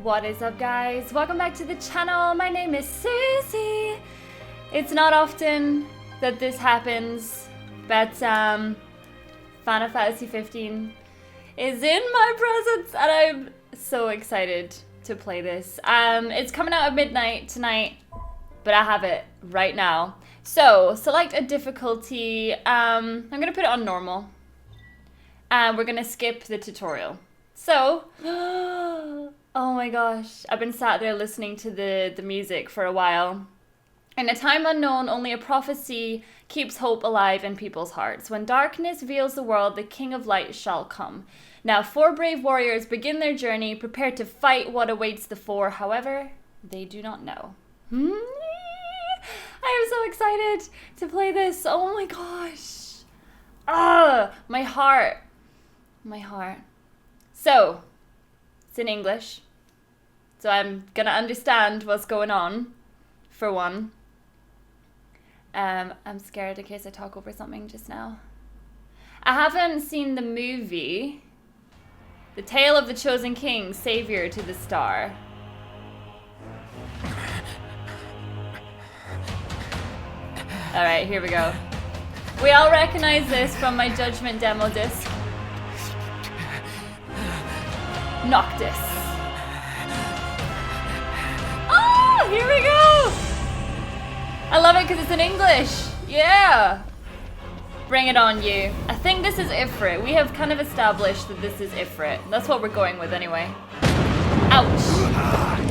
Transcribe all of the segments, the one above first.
What is up, guys? Welcome back to the channel. My name is Suzy. It's not often that this happens, but Final Fantasy 15 is in my presence and I'm so excited to play this. It's coming out at midnight tonight, but I have it right now. So select a difficulty. I'm gonna put it on normal and we're gonna skip the tutorial. So, oh my gosh, I've been sat there listening to the music for a while. In a time unknown, only a prophecy keeps hope alive in people's hearts. When darkness veils the world, the King of Light shall come. Now 4 brave warriors begin their journey, prepared to fight what awaits the 4. However, they do not know. I am so excited to play this. Oh my gosh. My heart. My heart. So, it's in English. So I'm gonna understand what's going on, for one. I'm scared in case I talk over something just now. I haven't seen the movie, The Tale of the Chosen King, Savior to the Star. Alright, here we go. We all recognize this from my Judgment demo disc. Noctis. Oh, here we go! I love it because it's in English. Yeah. Bring it on, you. I think this is Ifrit. We have kind of established that this is Ifrit. That's what we're going with anyway. Ouch.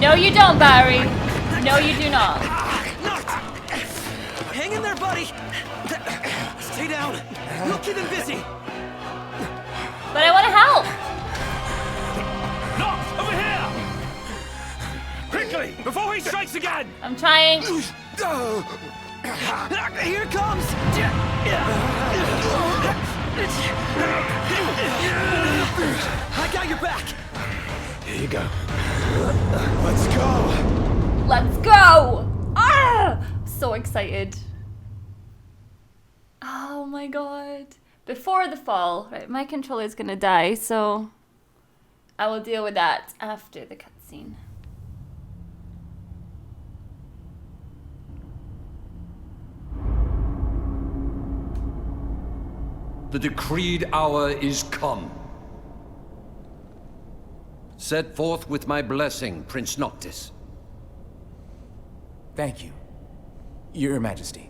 No, you don't, Barry. No, you do not. Hang in there, buddy. Stay down. We'll keep him busy. But I want to help. Knock, over here! Quickly, before he strikes again! I'm trying. Here comes! I got your back! Here you go. Let's go! Let's go! Ah! So excited. Oh my god. Before the fall. Right, my controller's gonna die, so I will deal with that after the cutscene. The decreed hour is come. Set forth with my blessing, Prince Noctis. Thank you, Your Majesty.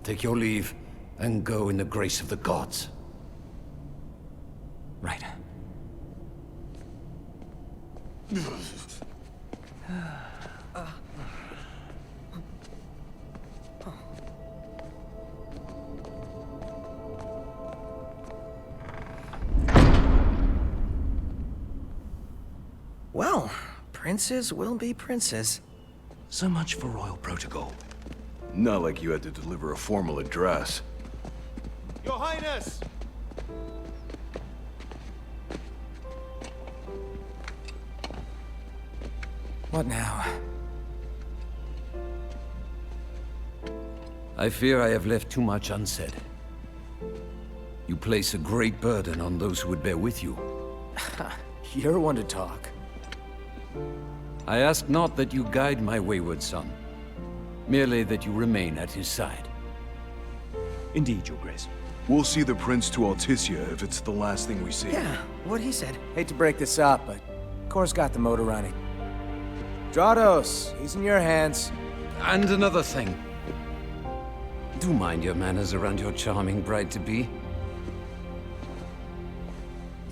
Take your leave and go in the grace of the gods. Right. Well, princes will be princes. So much for royal protocol. Not like you had to deliver a formal address. Your Highness! What now? I fear I have left too much unsaid. You place a great burden on those who would bear with you. You're one to talk. I ask not that you guide my wayward son, merely that you remain at his side. Indeed, Your Grace. We'll see the prince to Alticia if it's the last thing we see. Yeah, what he said. Hate to break this up, but Kor's got the motor running. Drados, he's in your hands. And another thing. Do mind your manners around your charming bride-to-be.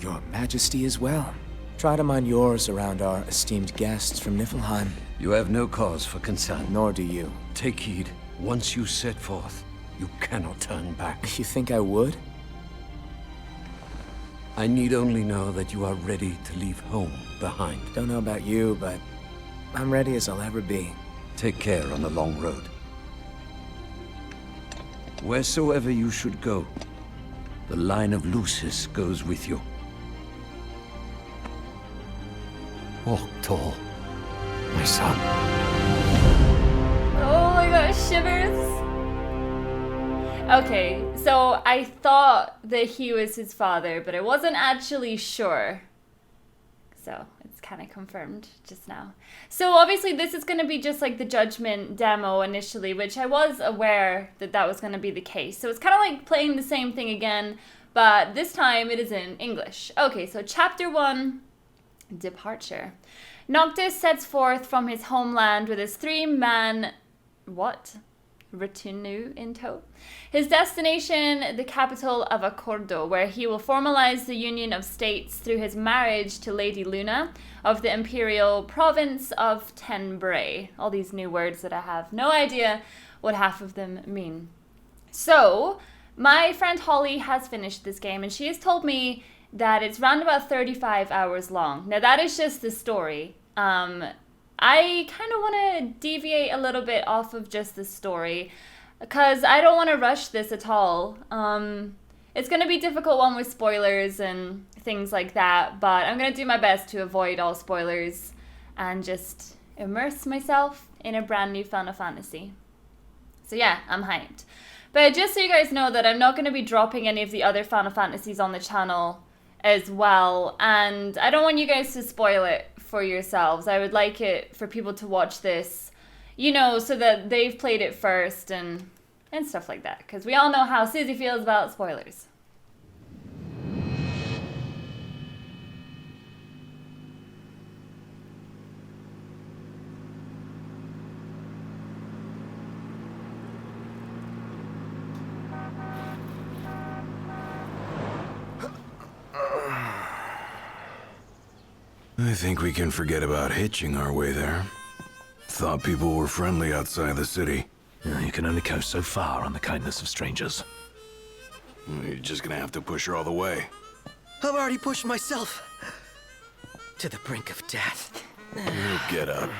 Your Majesty as well. Try to mind yours around our esteemed guests from Niflheim. You have no cause for concern. Nor do you. Take heed. Once you set forth, you cannot turn back. You think I would? I need only know that you are ready to leave home behind. Don't know about you, but I'm ready as I'll ever be. Take care on the long road. Wheresoever you should go, the line of Lucis goes with you. Walk tall, my son. Oh my gosh, shivers. Okay, so I thought that he was his father, but I wasn't actually sure. So it's kind of confirmed just now. So obviously this is going to be just like the Judgment demo initially, which I was aware that that was going to be the case. So it's kind of like playing the same thing again, but this time it is in English. Okay, so Chapter 1, Departure. Noctis sets forth from his homeland with his 3-man... what? Retinue in tow. His destination, the capital of Accordo, where he will formalize the union of states through his marriage to Lady Luna of the imperial province of Tenbray. All these new words that I have no idea what half of them mean. So, my friend Holly has finished this game, and she has told me that it's around about 35 hours long. Now, that is just the story. I kind of want to deviate a little bit off of just the story because I don't want to rush this at all. It's going to be a difficult one with spoilers and things like that, but I'm going to do my best to avoid all spoilers and just immerse myself in a brand new Final Fantasy. So yeah, I'm hyped. But just so you guys know that I'm not going to be dropping any of the other Final Fantasies on the channel as well, and I don't want you guys to spoil it for yourselves. I would like it for people to watch this, you know, so that they've played it first and stuff like that, because we all know how Suzy feels about spoilers. I think we can forget about hitching our way there. Thought people were friendly outside the city. You can only go so far on the kindness of strangers. You're just gonna have to push her all the way. I've already pushed myself to the brink of death. Get up.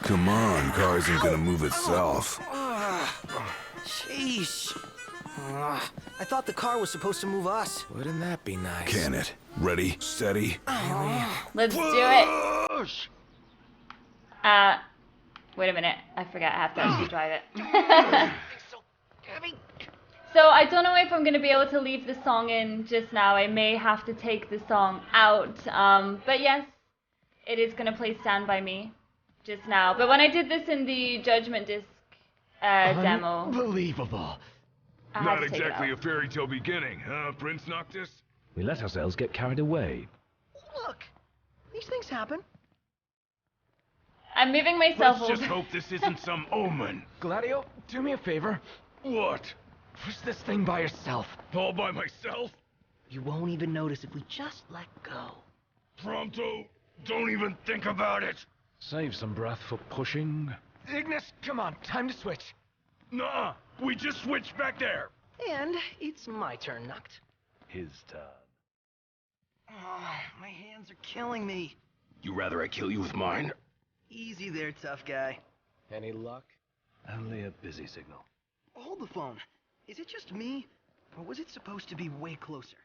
Come on, car isn't gonna move itself. Sheesh. I thought the car was supposed to move us. Wouldn't that be nice? Can it? Ready, steady. Let's do it. Wait a minute. I forgot I have to actually drive it. So I don't know if I'm going to be able to leave the song in just now. I may have to take the song out. But yes, it is going to play Stand By Me just now. But when I did this in the Judgment Disc demo... Unbelievable. I had Not to take it exactly a out. fairy tale beginning, huh, Prince Noctis? We let ourselves get carried away. Look, these things happen. I'm moving myself Let's over. just hope this isn't some omen. Gladio, do me a favor. What? Push this thing by yourself. All by myself? You won't even notice if we just let go. Pronto, don't even think about it. Save some breath for pushing. Ignis, come on, time to switch. Nuh-uh, we just switched back there. And it's my turn, Noct. His turn. Oh, my hands are killing me. You rather I kill you with mine? Easy there, tough guy. Any luck? Only a busy signal. Hold the phone. Is it just me? Or was it supposed to be way closer?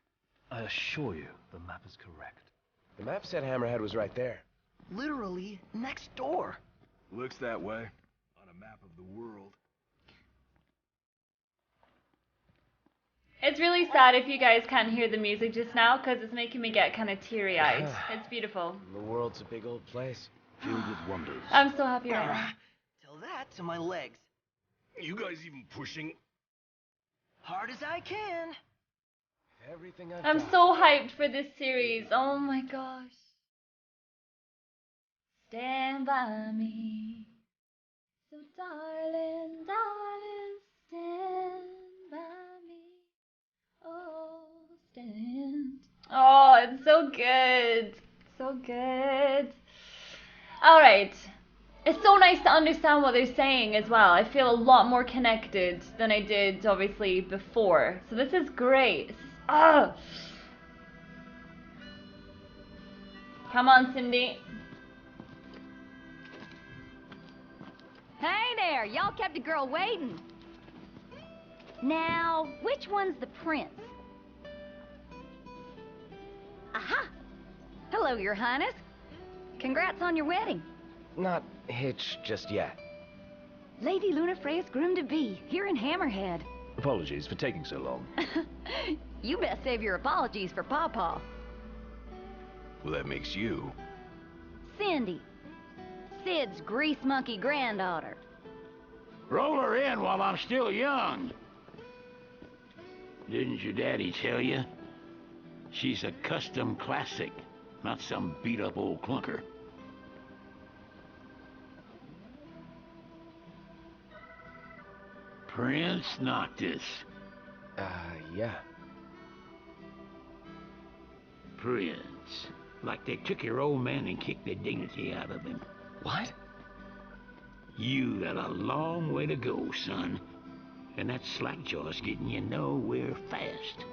I assure you, the map is correct. The map said Hammerhead was right there. Literally next door. Looks that way. On a map of the world. It's really sad if you guys can't hear the music just now because it's making me get kind of teary-eyed. It's beautiful. The world's a big old place. Filled with wonders. I'm so happy right now. Tell that to my legs. You guys even pushing? Hard as I can. Everything I've I'm got. so hyped for this series. Oh my gosh. Stand by me. So darling, darling, stand by me. Oh, stand. Oh, it's so good. So good. Alright. It's so nice to understand what they're saying as well. I feel a lot more connected than I did, obviously, before. So this is great. Oh. Come on, Cindy. Hey there, y'all kept a girl waiting. Now, which one's the prince? Aha! Hello, Your Highness. Congrats on your wedding. Not hitch just yet. Lady Luna Freya's groom-to-be, here in Hammerhead. Apologies for taking so long. You best save your apologies for Pawpaw. Well, that makes you. Cindy. Sid's grease monkey granddaughter. Roll her in while I'm still young. Didn't your daddy tell you? She's a custom classic, not some beat-up old clunker. Prince Noctis. Yeah. Prince. Like they took your old man and kicked the dignity out of him. What? You got a long way to go, son. And that slackjaw's getting you nowhere fast.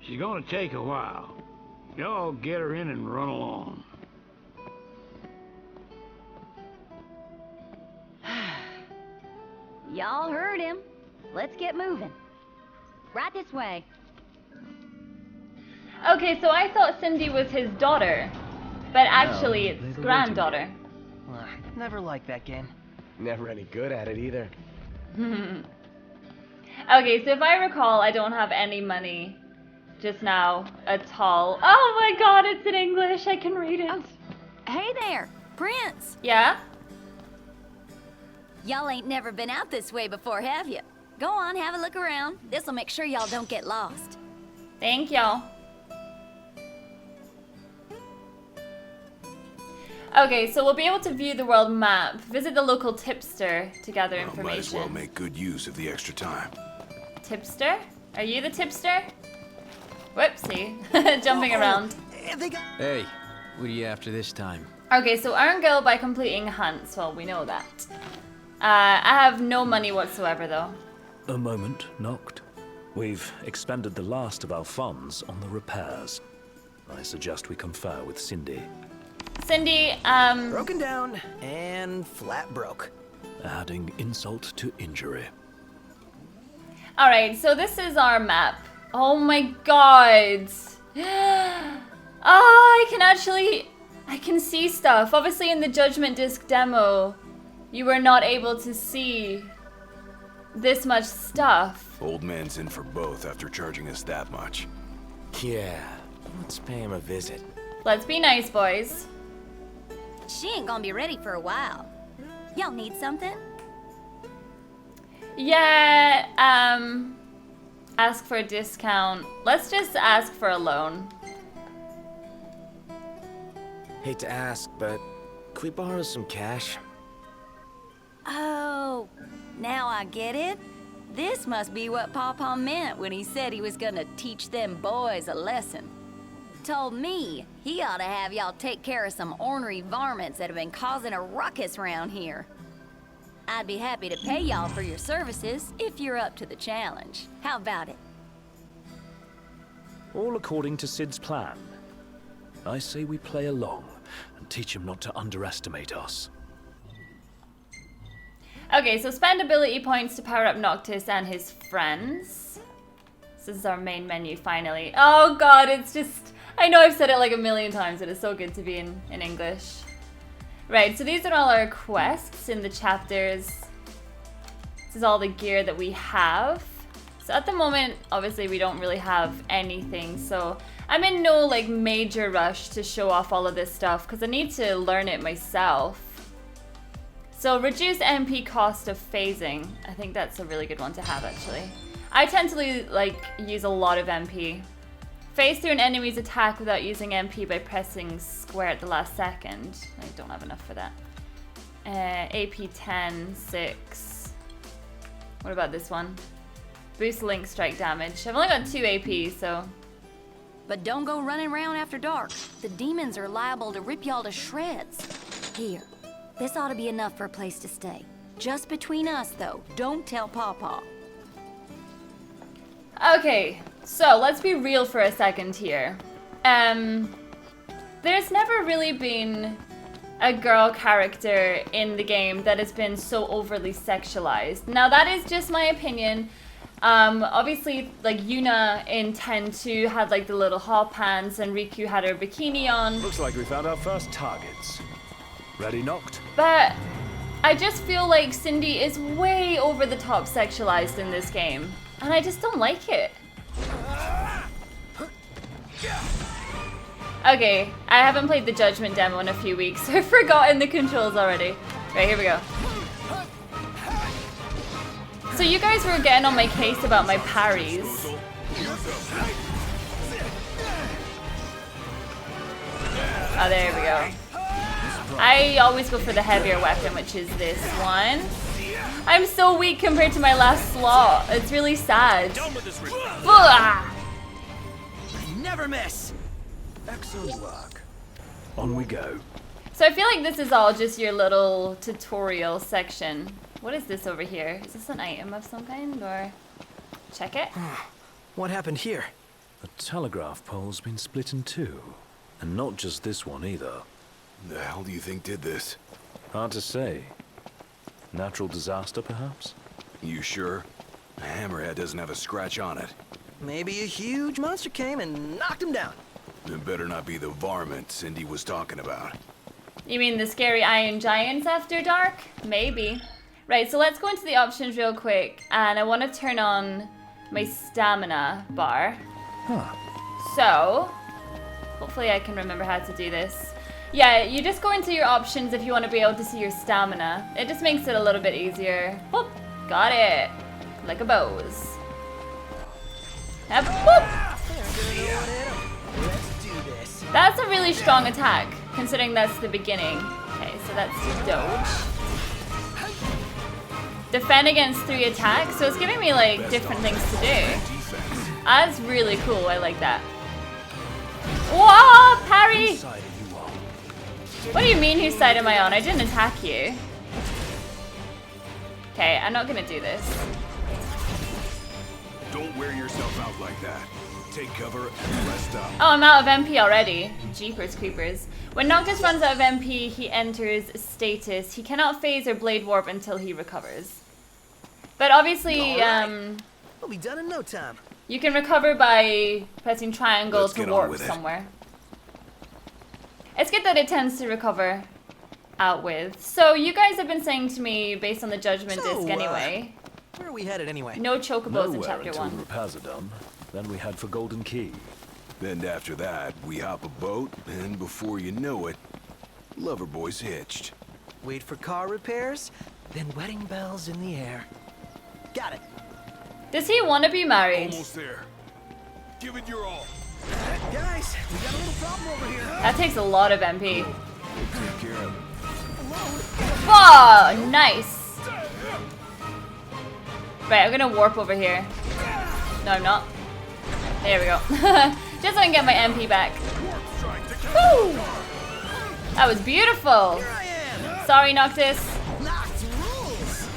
She's gonna take a while. Y'all get her in and run along. Y'all heard him. Let's get moving. Right this way. Okay, so I thought Cindy was his daughter, but actually it's granddaughter. Never liked that game. Never any good at it either. Okay, so if I recall, I don't have any money just now at all. Oh my god, it's in English. I can read it. Oh, hey there, Prince. Yeah? Y'all ain't never been out this way before, have you? Go on, have a look around. This'll make sure y'all don't get lost. Thank y'all. Okay, so we'll be able to view the world map, visit the local tipster to gather information. Might as well make good use of the extra time. Tipster? Are you the tipster? Whoopsie. Jumping around. Hey, what are you after this time? Okay, so earn gil by completing hunts. Well, we know that. I have no money whatsoever, though. A moment, Noct. We've expended the last of our funds on the repairs. I suggest we confer with Cindy. Cindy, Broken down and flat broke. Adding insult to injury. Alright, so this is our map. Oh my god. Oh, I can see stuff. Obviously in the Judgment Disc demo, you were not able to see this much stuff. Old man's in for both after charging us that much. Yeah, let's pay him a visit. Let's be nice, boys. She ain't gonna be ready for a while. Y'all need something? Yeah, ask for a discount. Let's just ask for a loan. Hate to ask, but could we borrow some cash? Oh, now I get it. This must be what Pawpaw meant when he said he was gonna teach them boys a lesson. Told me he ought to have y'all take care of some ornery varmints that have been causing a ruckus around here. I'd be happy to pay y'all for your services if you're up to the challenge. How about it? All according to Sid's plan. I say we play along and teach him not to underestimate us. Okay, so spend ability points to power up Noctis and his friends. This is our main menu, finally. Oh god, it's just... I know I've said it like a million times, it is so good to be in English. Right, so these are all our quests in the chapters. This is all the gear that we have. So at the moment, obviously we don't really have anything, so I'm in no like major rush to show off all of this stuff because I need to learn it myself. So reduce MP cost of phasing. I think that's a really good one to have actually. I tend to like use a lot of MP. Phase through an enemy's attack without using MP by pressing square at the last second. I don't have enough for that. AP 10, 6. What about this one? Boost link strike damage. I've only got 2 AP, so... But don't go running around after dark. The demons are liable to rip y'all to shreds. Here, this ought to be enough for a place to stay. Just between us, though. Don't tell Pawpaw. Okay, so let's be real for a second here. There's never really been a girl character in the game that has been so overly sexualized. Now that is just my opinion. Obviously, like Yuna in 10-2 had like the little hot pants and Riku had her bikini on. Looks like we found our first targets. Ready, Noct? But I just feel like Cindy is way over the top sexualized in this game. And I just don't like it. Okay, I haven't played the Judgment demo in a few weeks, so I've forgotten the controls already. Right, here we go. So you guys were getting on my case about my parries. Oh, there we go. I always go for the heavier weapon, which is this one. I'm so weak compared to my last slot. It's really sad. Never miss. Excellent work. On we go. So I feel like this is all just your little tutorial section. What is this over here? Is this an item of some kind, or check it? What happened here? The telegraph pole's been split in two. And not just this one either. The hell do you think did this? Hard to say. Natural disaster, perhaps? You sure? A Hammerhead doesn't have a scratch on it. Maybe a huge monster came and knocked him down. It better not be the varmint Cindy was talking about. You mean the scary iron giants after dark? Maybe. Right, so let's go into the options real quick, and I want to turn on my stamina bar. So, hopefully I can remember how to do this. Yeah, you just go into your options if you want to be able to see your stamina. It just makes it a little bit easier. Boop, got it. Like a bows. And boop. That's a really strong attack, considering that's the beginning. Okay, so that's dodge. Defend against 3 attacks, so it's giving me like different things to do. That's really cool, I like that. Whoa, parry! What do you mean, whose side am I on? I didn't attack you. Okay, I'm not gonna do this. Don't wear yourself out like that. Take cover and rest up. Oh, I'm out of MP already. Jeepers creepers. When Noctis runs out of MP, he enters status. He cannot phase or blade warp until he recovers. But obviously, We'll be done in no time. you can recover by pressing triangle to warp somewhere. It's good that it tends to recover out with. So you guys have been saying to me, based on the Judgment disc anyway. Where are we headed anyway? No chocobos in Nowhere chapter until 1. repairs are done. Then we head for Golden Key. Then after that, we hop a boat, and before you know it, Loverboy's hitched. Wait for car repairs, then wedding bells in the air. Got it. Does he want to be married? Almost there. Give it your all. Guys, we got a little problem over here. That takes a lot of MP. Take care of it. Whoa, nice. Right, I'm gonna warp over here. No, I'm not. There we go. Just so I can get my MP back. Woo! That was beautiful. Here I am. Sorry, Noctis. Knocked rules.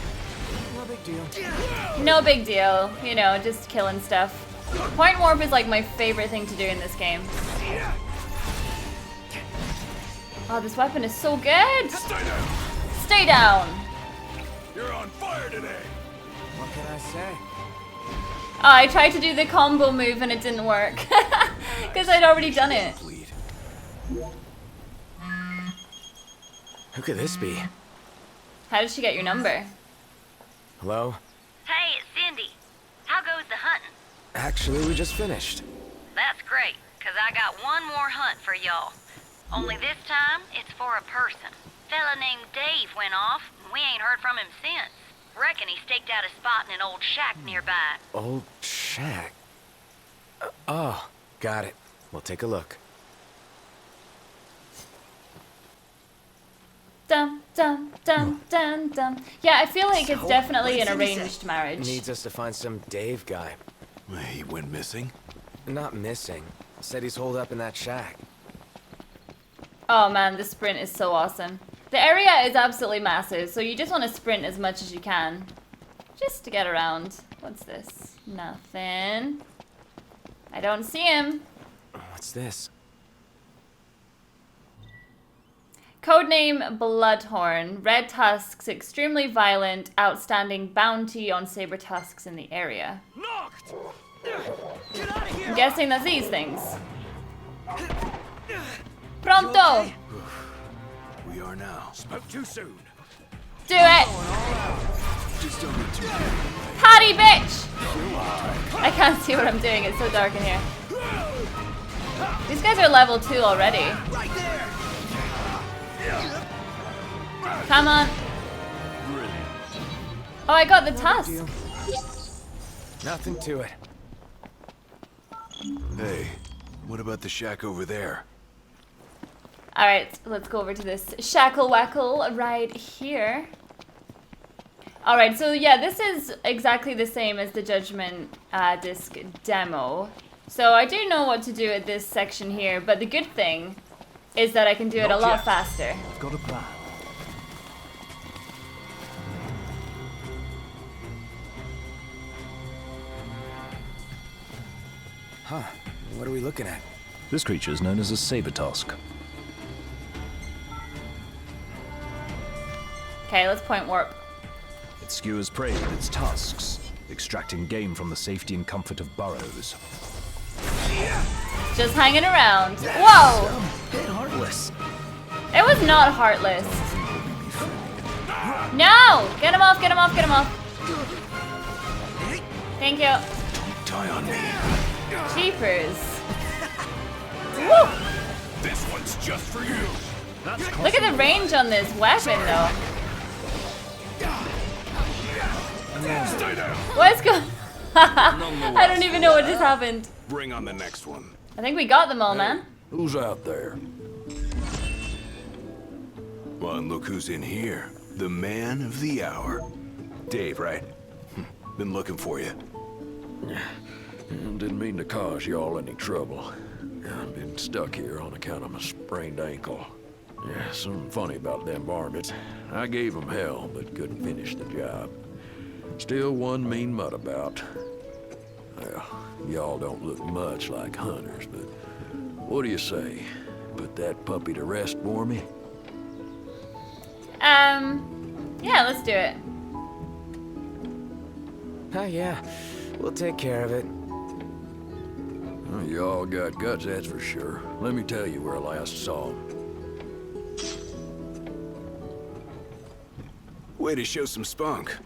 No big deal. No big deal. You know, just killing stuff. Point warp is like my favorite thing to do in this game. Oh, this weapon is so good. Stay down. You're on fire today. What can I say? Oh, I tried to do the combo move and it didn't work. Because I'd already done it. Who could this be? How did she get your number? Hello? Hey, it's Cindy. How goes the hunting? Actually, we just finished. That's great, 'cause I got one more hunt for y'all. Only this time, it's for a person. Fella named Dave went off, and we ain't heard from him since. Reckon he staked out a spot in an old shack nearby. Old shack. Oh, got it. We'll take a look. Dum, dum, dum, dum, dum. Yeah, I feel like it's So, definitely an what did he say? arranged marriage. Needs us to find some Dave guy. He went missing? Not missing. Said he's holed up in that shack. Oh man, the sprint is so awesome. The area is absolutely massive, so you just want to sprint as much as you can. Just to get around. What's this? Nothing. I don't see him. What's this? Codename Bloodhorn. Red tusks, extremely violent, outstanding bounty on saber tusks in the area. Knocked. Get out of here. I'm guessing that's these things. Pronto! We are now. Spoke too soon. Do it! Just don't get too big. Party, bitch! I can't see what I'm doing, it's so dark in here. These guys are level 2 already. Come on. Oh, I got the tusk. Nothing to it. Hey, what about the shack over there? Alright, let's go over to this shackle wackle right here. Alright, so yeah, this is exactly the same as the Judgment disc demo. So I do know what to do at this section here, but the good thing is that I can do it a lot faster. I've got a plan. Huh. What are we looking at? This creature is known as a saber-tusk. Okay, let's point warp. It skewers prey with its tusks, extracting game from the safety and comfort of burrows. Just hanging around. Whoa! Bit heartless. It was not heartless. No! Get him off, get him off, get him off. Thank you. Die on me. Jeepers. Woo! This one's just for you. Look at the range on this weapon, though. Stay down. What is going I don't even know what just happened. Bring on the next one. I think we got them all, man. Who's out there? Well, and look who's in here. The man of the hour. Dave, right? Been looking for you. Didn't mean to cause y'all any trouble. I've been stuck here on account of my sprained ankle. Yeah, something funny about them varmints. I gave them hell, but couldn't finish the job. Still one mean mutt about. Well, y'all don't look much like hunters, but what do you say? Put that puppy to rest for me? Yeah, let's do it. Oh, yeah. We'll take care of it. Well, y'all got guts, that's for sure. Let me tell you where I last saw him. Way to show some spunk.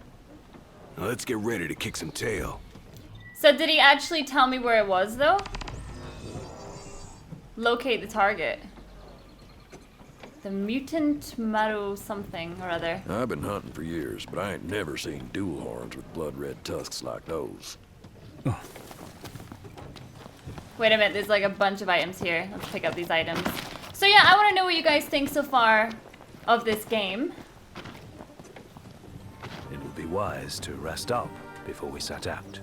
Now let's get ready to kick some tail. So did he actually tell me where it was, though? Locate the target. The mutant marrow something or other. I've been hunting for years, but I ain't never seen dual horns with blood-red tusks like those. Wait a minute, there's like a bunch of items here. Let's pick up these items. So yeah, I want to know what you guys think so far of this game. It would be wise to rest up before we set out.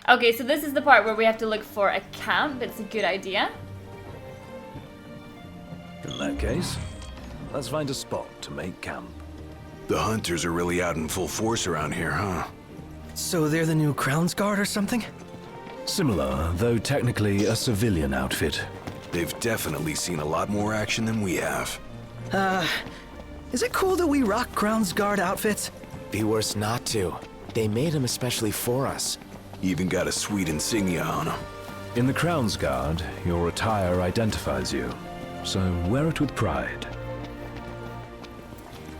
Okay, so this is the part where we have to look for a camp. It's a good idea. In that case, let's find a spot to make camp. The hunters are really out in full force around here, huh? So they're the new Crown's Guard or something? Similar, though technically a civilian outfit. They've definitely seen a lot more action than we have. Is it cool that we rock Crown's Guard outfits? Be worse not to. They made them especially for us. Even got a sweet insignia on them. In the Crown's Guard, your attire identifies you, so wear it with pride.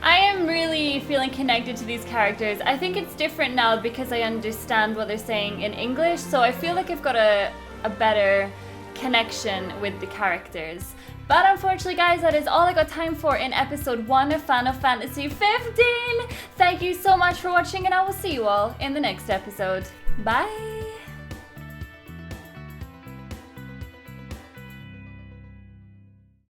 I am really feeling connected to these characters. I think it's different now because I understand what they're saying in English, so I feel like I've got a better connection with the characters. But unfortunately, guys, that is all I got time for in episode 1 of Final Fantasy 15. Thank you so much for watching, and I will see you all in the next episode. Bye!